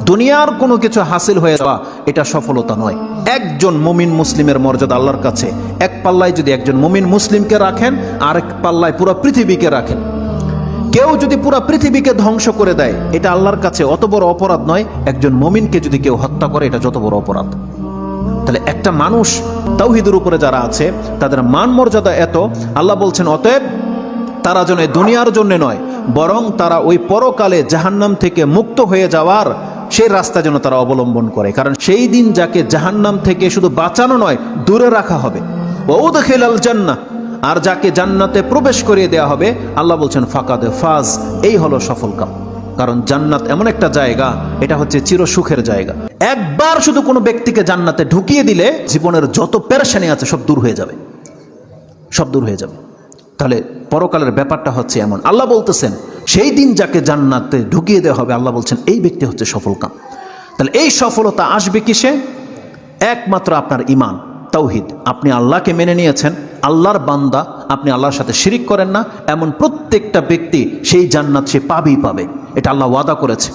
দুনিয়ার কোনো কিছু হাসিল হয়ে যাওয়া এটা সফলতা নয়। একজন মুমিন মুসলিমের মর্যাদা আল্লাহর কাছে এক পাল্লায় যদি একজন মুমিন মুসলিমকে রাখেন, আরেক পাল্লায় পুরো পৃথিবীকে রাখেন। কেউ যদি পুরো পৃথিবীকে ধ্বংস করে দেয়, এটা আল্লাহর কাছে অত বড় অপরাধ নয় একজন মুমিনকে যদি কেউ হত্যা করে, এটা যত বড় অপরাধ। তাহলে একটা মানুষ তাওহীদের উপরে যারা আছে তাদের মান মর্যাদা এত, আল্লাহ বলছেন অতএব তারা যেন দুনিয়ার জন্য নয়, বরং তারা ওই পরকালে জাহান্নাম থেকে মুক্ত হয়ে যাওয়ার সেই রাস্তা যেন তারা অবলম্বন করে। কারণ সেই দিন যাকে জাহান্নাম থেকে শুধু বাঁচানো নয়, দূরে রাখা হবে। ওয়াউদখিলাল জান্নাহ, আর যাকে জান্নাতে প্রবেশ করিয়ে দেওয়া হবে, আল্লাহ বলছেন ফাকাদে ফাজ, এই হলো সফল কাম। কারণ জান্নাত এমন একটা জায়গা, এটা হচ্ছে চিরসুখের জায়গা। একবার শুধু কোনো ব্যক্তিকে জান্নাতে ঢুকিয়ে দিলে জীবনের যত পেরেশানি আছে সব দূর হয়ে যাবে, সব দূর হয়ে যাবে। তাহলে পরকালের ব্যাপারটা হচ্ছে এমন। আল্লাহ বলতেছেন সেই দিন যাকে জান্নাতে ঢুকিয়ে দেওয়া হবে, আল্লাহ বলছেন এই ব্যক্তি হচ্ছে সফল কাম। তাহলে এই সফলতা আসবে কিসে? একমাত্র আপনার ঈমান, তাওহীদ। আপনি আল্লাহকে মেনে নিয়েছেন, আল্লাহর বান্দা, আপনি আল্লাহর সাথে শিরিক করেন না, এমন প্রত্যেকটা ব্যক্তি সেই জান্নাত সে পাবেই পাবে। এটা আল্লাহ ওয়াদা করেছে।